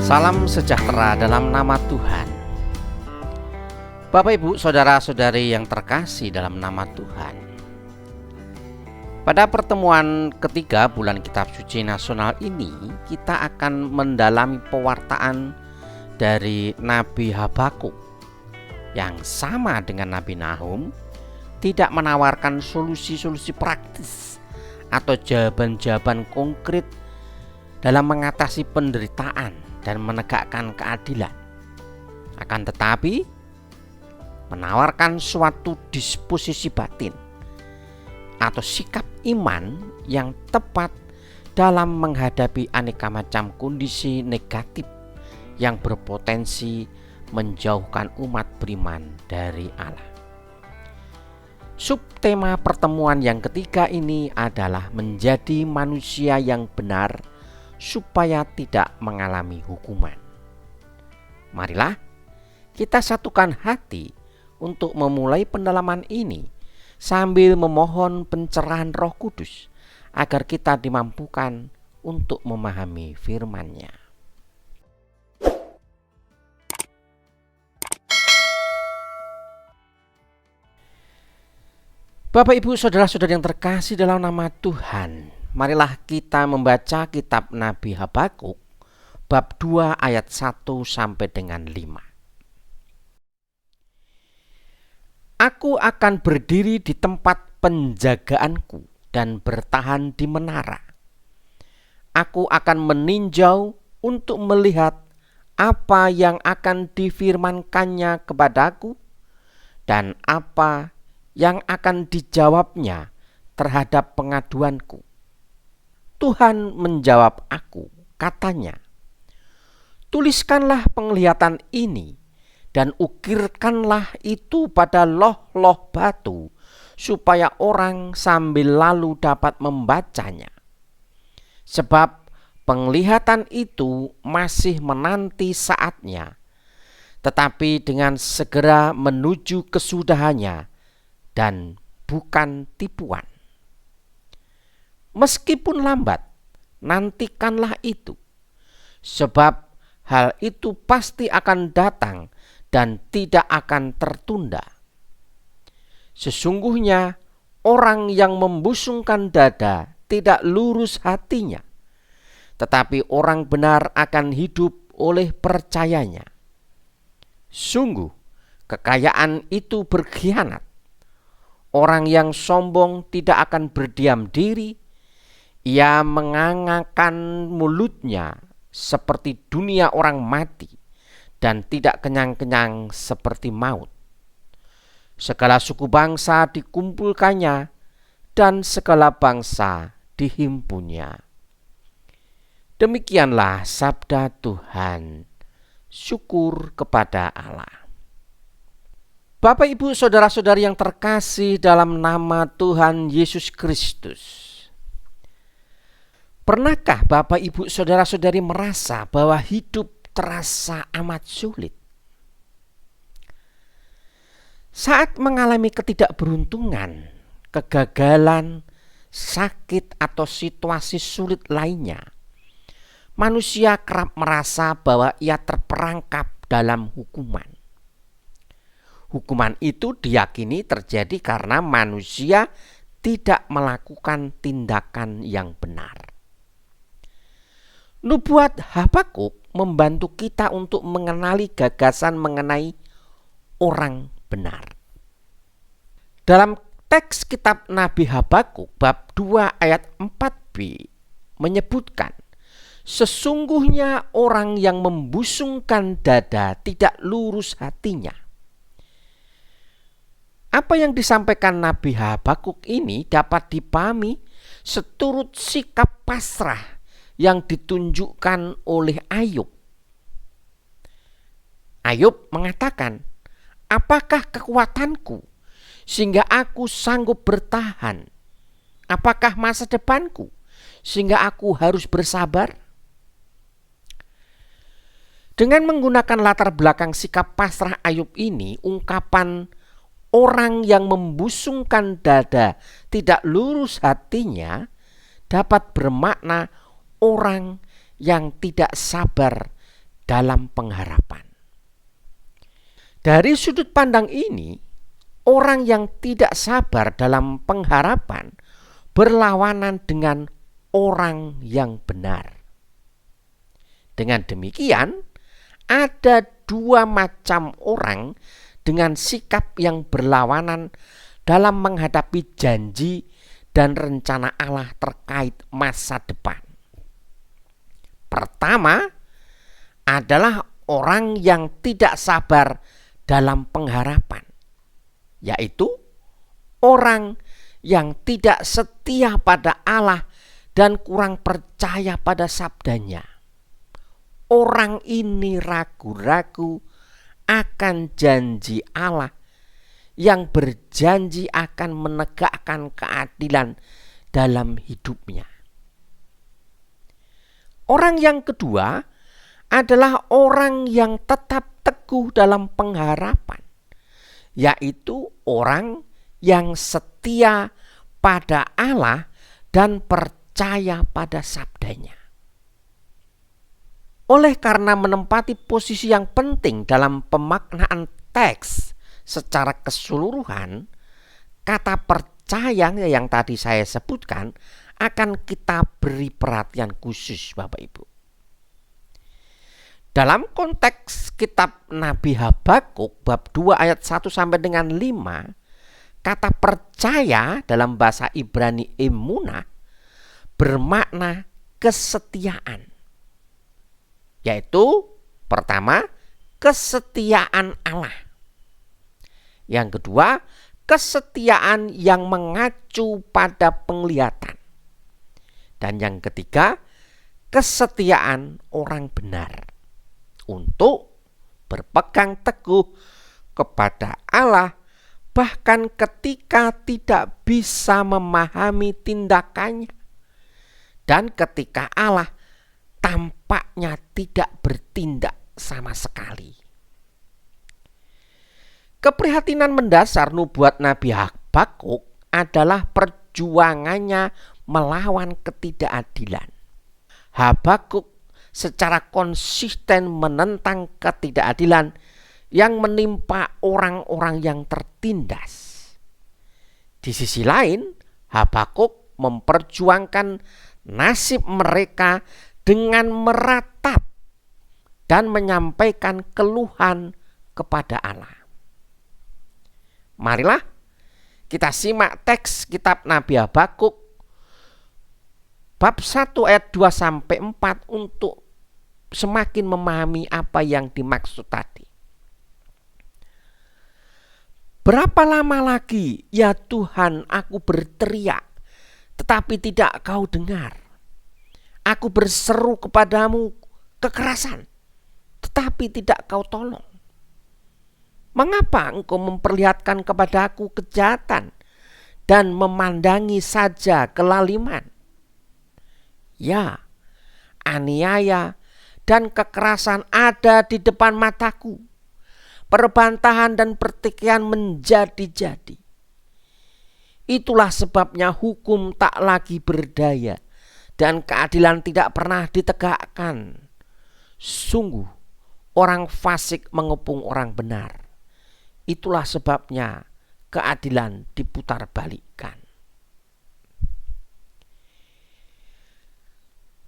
Salam sejahtera dalam nama Tuhan. Bapak, Ibu, saudara-saudari yang terkasih dalam nama Tuhan. Pada pertemuan ketiga bulan Kitab Suci Nasional ini, kita akan mendalami pewartaan dari Nabi Habakuk yang sama dengan Nabi Nahum, tidak menawarkan solusi-solusi praktis atau jawaban-jawaban konkret dalam mengatasi penderitaan dan menegakkan keadilan, akan tetapi menawarkan suatu disposisi batin atau sikap iman yang tepat dalam menghadapi aneka macam kondisi negatif yang berpotensi menjauhkan umat beriman dari Allah. Subtema pertemuan yang ketiga ini adalah menjadi manusia yang benar supaya tidak mengalami hukuman. Marilah kita satukan hati untuk memulai pendalaman ini sambil memohon pencerahan Roh Kudus agar kita dimampukan untuk memahami firman-Nya. Bapak, Ibu, saudara-saudari yang terkasih dalam nama Tuhan, marilah kita membaca kitab Nabi Habakuk bab 2 ayat 1 sampai dengan 5. Aku akan berdiri di tempat penjagaanku dan bertahan di menara. Aku akan meninjau untuk melihat apa yang akan difirmankannya kepadaku dan apa yang akan dijawabnya terhadap pengaduanku. Tuhan menjawab aku, katanya, tuliskanlah penglihatan ini dan ukirkanlah itu pada loh-loh batu supaya orang sambil lalu dapat membacanya. Sebab penglihatan itu masih menanti saatnya, tetapi dengan segera menuju kesudahannya dan bukan tipuan. Meskipun lambat, nantikanlah itu, sebab hal itu pasti akan datang dan tidak akan tertunda. Sesungguhnya orang yang membusungkan dada tidak lurus hatinya, tetapi orang benar akan hidup oleh percayanya. Sungguh, kekayaan itu berkhianat. Orang yang sombong tidak akan berdiam diri. Ia mengangangkan mulutnya seperti dunia orang mati dan tidak kenyang-kenyang seperti maut. Segala suku bangsa dikumpulkannya dan segala bangsa dihimpunnya. Demikianlah sabda Tuhan. Syukur kepada Allah. Bapak, Ibu, saudara-saudari yang terkasih dalam nama Tuhan Yesus Kristus. Pernahkah Bapak, Ibu, saudara-saudari merasa bahwa hidup terasa amat sulit? Saat mengalami ketidakberuntungan, kegagalan, sakit, atau situasi sulit lainnya, manusia kerap merasa bahwa ia terperangkap dalam hukuman. Hukuman itu diyakini terjadi karena manusia tidak melakukan tindakan yang benar. Nubuat Habakuk membantu kita untuk mengenali gagasan mengenai orang benar. Dalam teks kitab Nabi Habakuk bab 2 ayat 4b menyebutkan, sesungguhnya orang yang membusungkan dada tidak lurus hatinya. Apa yang disampaikan Nabi Habakuk ini dapat dipahami seturut sikap pasrah yang ditunjukkan oleh Ayub. Ayub mengatakan, apakah kekuatanku sehingga aku sanggup bertahan? Apakah masa depanku sehingga aku harus bersabar? Dengan menggunakan latar belakang sikap pasrah Ayub ini, ungkapan orang yang membusungkan dada tidak lurus hatinya dapat bermakna orang yang tidak sabar dalam pengharapan. Dari sudut pandang ini, orang yang tidak sabar dalam pengharapan berlawanan dengan orang yang benar. Dengan demikian, ada dua macam orang dengan sikap yang berlawanan dalam menghadapi janji dan rencana Allah terkait masa depan. Pertama adalah orang yang tidak sabar dalam pengharapan, yaitu orang yang tidak setia pada Allah dan kurang percaya pada sabdanya. Orang ini ragu-ragu akan janji Allah yang berjanji akan menegakkan keadilan dalam hidupnya. Orang yang kedua adalah orang yang tetap teguh dalam pengharapan, yaitu orang yang setia pada Allah dan percaya pada sabdanya. Oleh karena menempati posisi yang penting dalam pemaknaan teks secara keseluruhan, kata percaya yang tadi saya sebutkan akan kita beri perhatian khusus, Bapak Ibu. Dalam konteks kitab Nabi Habakuk bab 2 ayat 1 sampai dengan 5, kata percaya dalam bahasa Ibrani emunah bermakna kesetiaan. Yaitu pertama, kesetiaan Allah. Yang kedua, kesetiaan yang mengacu pada penglihatan. Dan yang ketiga, kesetiaan orang benar untuk berpegang teguh kepada Allah bahkan ketika tidak bisa memahami tindakannya dan ketika Allah tampaknya tidak bertindak sama sekali. Keprihatinan mendasar nubuat Nabi Habakuk adalah perjuangannya melawan ketidakadilan. Habakuk secara konsisten menentang ketidakadilan yang menimpa orang-orang yang tertindas. Di sisi lain, Habakuk memperjuangkan nasib mereka dengan meratap dan menyampaikan keluhan kepada Allah. Marilah kita simak teks kitab Nabi Habakuk bab 1 ayat 2 sampai 4 untuk semakin memahami apa yang dimaksud tadi. Berapa lama lagi ya Tuhan aku berteriak tetapi tidak kau dengar. Aku berseru kepadamu kekerasan tetapi tidak kau tolong. Mengapa engkau memperlihatkan kepadaku kejahatan dan memandangi saja kelaliman? Ya, aniaya dan kekerasan ada di depan mataku. Perbantahan dan pertikaian menjadi-jadi. Itulah sebabnya hukum tak lagi berdaya dan keadilan tidak pernah ditegakkan. Sungguh orang fasik mengepung orang benar. Itulah sebabnya keadilan diputarbalikkan.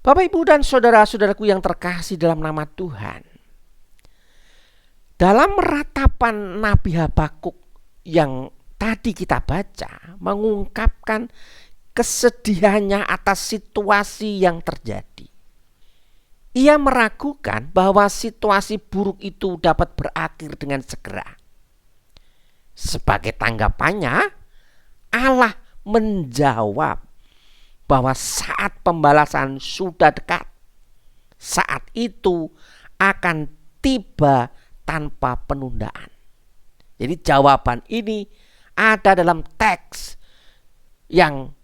Bapak, Ibu, dan saudara-saudaraku yang terkasih dalam nama Tuhan, dalam ratapan Nabi Habakuk yang tadi kita baca mengungkapkan kesedihannya atas situasi yang terjadi. Ia meragukan bahwa situasi buruk itu dapat berakhir dengan segera. Sebagai tanggapannya, Allah menjawab bahwa saat pembalasan sudah dekat. Saat itu akan tiba tanpa penundaan. Jadi jawaban ini ada dalam teks yang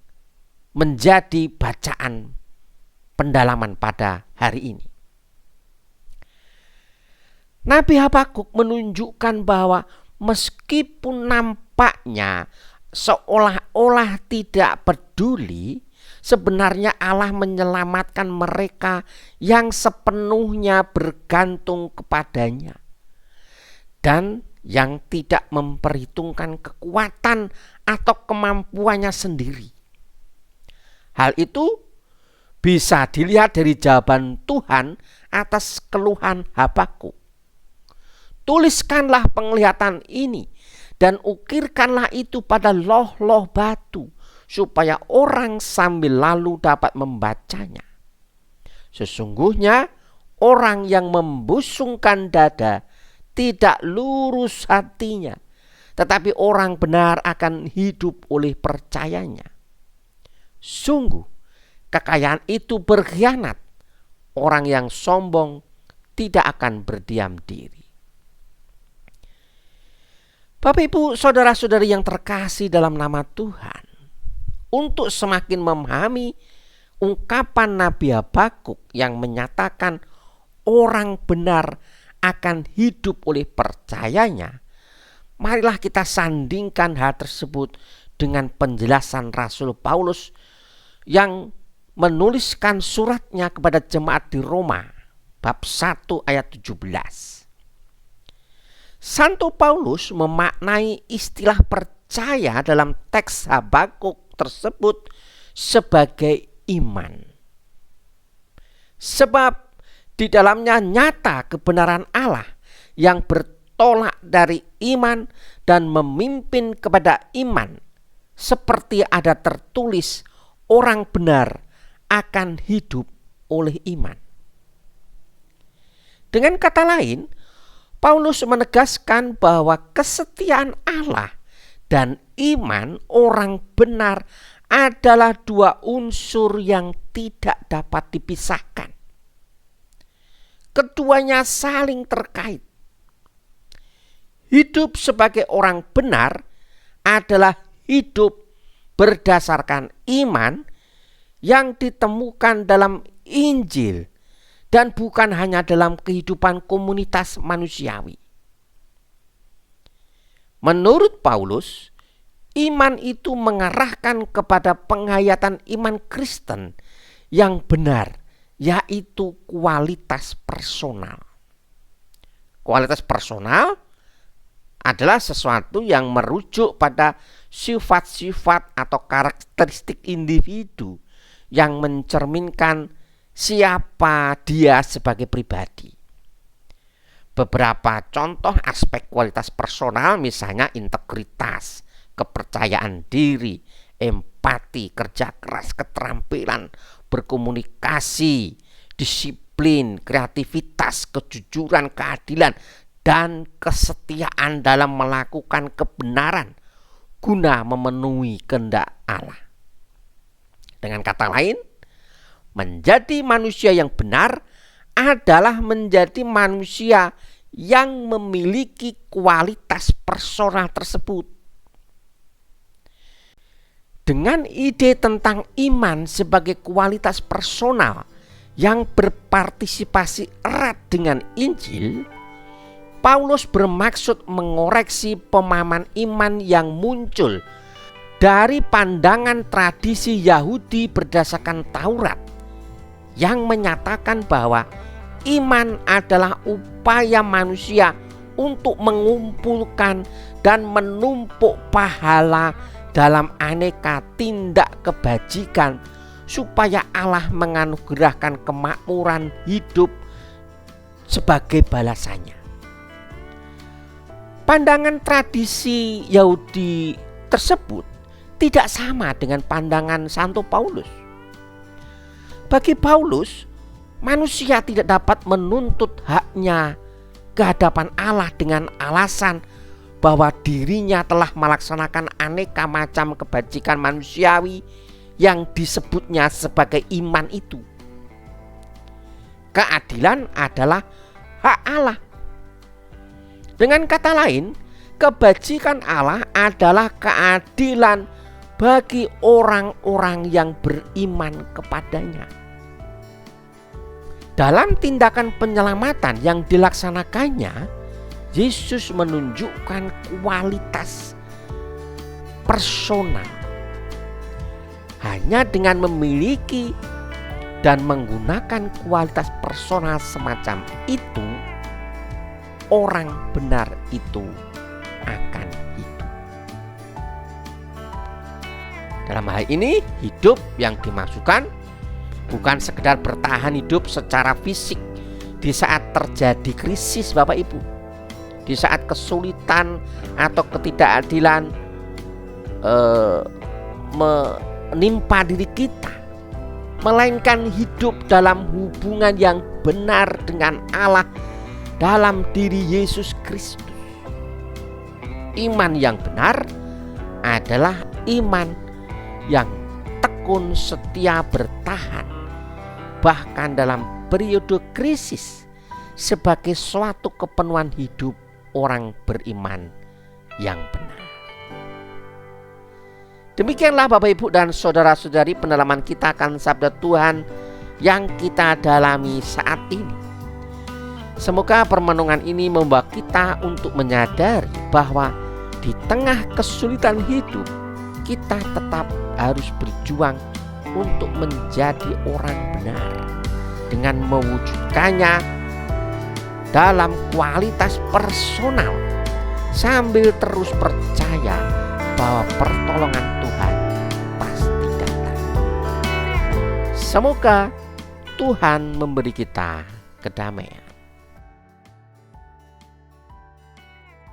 menjadi bacaan pendalaman pada hari ini. Nabi Habakuk menunjukkan bahwa meskipun nampaknya seolah-olah tidak peduli, sebenarnya Allah menyelamatkan mereka yang sepenuhnya bergantung kepadanya dan yang tidak memperhitungkan kekuatan atau kemampuannya sendiri. Hal itu bisa dilihat dari jawaban Tuhan atas keluhan Habakuk. Tuliskanlah penglihatan ini dan ukirkanlah itu pada loh-loh batu, supaya orang sambil lalu dapat membacanya. Sesungguhnya orang yang membusungkan dada tidak lurus hatinya, tetapi orang benar akan hidup oleh percayanya. Sungguh, kekayaan itu berkhianat. Orang yang sombong tidak akan berdiam diri. Bapak, Ibu, saudara-saudari yang terkasih dalam nama Tuhan, untuk semakin memahami ungkapan Nabi Habakuk yang menyatakan orang benar akan hidup oleh percayanya, marilah kita sandingkan hal tersebut dengan penjelasan Rasul Paulus yang menuliskan suratnya kepada jemaat di Roma, bab 1 ayat 17. Santo Paulus memaknai istilah percaya dalam teks Habakuk tersebut sebagai iman. Sebab di dalamnya nyata kebenaran Allah yang bertolak dari iman dan memimpin kepada iman, seperti ada tertulis, orang benar akan hidup oleh iman. Dengan kata lain, Paulus menegaskan bahwa kesetiaan Allah dan iman orang benar adalah dua unsur yang tidak dapat dipisahkan. Keduanya saling terkait. Hidup sebagai orang benar adalah hidup berdasarkan iman yang ditemukan dalam Injil dan bukan hanya dalam kehidupan komunitas manusiawi. Menurut Paulus, iman itu mengarahkan kepada penghayatan iman Kristen yang benar, yaitu kualitas personal. Kualitas personal adalah sesuatu yang merujuk pada sifat-sifat atau karakteristik individu yang mencerminkan siapa dia sebagai pribadi. Beberapa contoh aspek kualitas personal misalnya integritas, kepercayaan diri, empati, kerja keras, keterampilan berkomunikasi, disiplin, kreativitas, kejujuran, keadilan, dan kesetiaan dalam melakukan kebenaran guna memenuhi kehendak Allah. Dengan kata lain, menjadi manusia yang benar adalah menjadi manusia yang memiliki kualitas personal tersebut. Dengan ide tentang iman sebagai kualitas personal yang berpartisipasi erat dengan Injil, Paulus bermaksud mengoreksi pemahaman iman yang muncul dari pandangan tradisi Yahudi berdasarkan Taurat yang menyatakan bahwa iman adalah upaya manusia untuk mengumpulkan dan menumpuk pahala dalam aneka tindak kebajikan supaya Allah menganugerahkan kemakmuran hidup sebagai balasannya. Pandangan tradisi Yahudi tersebut tidak sama dengan pandangan Santo Paulus. Bagi Paulus, manusia tidak dapat menuntut haknya ke hadapan Allah dengan alasan bahwa dirinya telah melaksanakan aneka macam kebajikan manusiawi yang disebutnya sebagai iman itu. Keadilan adalah hak Allah. Dengan kata lain, kebajikan Allah adalah keadilan bagi orang-orang yang beriman kepadanya. Dalam tindakan penyelamatan yang dilaksanakannya, Yesus menunjukkan kualitas personal. Hanya dengan memiliki dan menggunakan kualitas personal semacam itu, orang benar itu akan hidup. Dalam hal ini, hidup yang dimaksudkan bukan sekedar bertahan hidup secara fisik di saat terjadi krisis Bapak Ibu, di saat kesulitan atau ketidakadilan menimpa diri kita, melainkan hidup dalam hubungan yang benar dengan Allah dalam diri Yesus Kristus. Iman yang benar adalah iman yang tekun setia bertahan bahkan dalam periode krisis sebagai suatu kepenuhan hidup orang beriman yang benar. Demikianlah Bapak Ibu dan saudara-saudari pendalaman kita akan sabda Tuhan yang kita dalami saat ini. Semoga permenungan ini membawa kita untuk menyadari bahwa di tengah kesulitan hidup kita tetap harus berjuang untuk menjadi orang benar dengan mewujudkannya dalam kualitas personal sambil terus percaya bahwa pertolongan Tuhan pasti datang. Semoga Tuhan memberi kita kedamaian.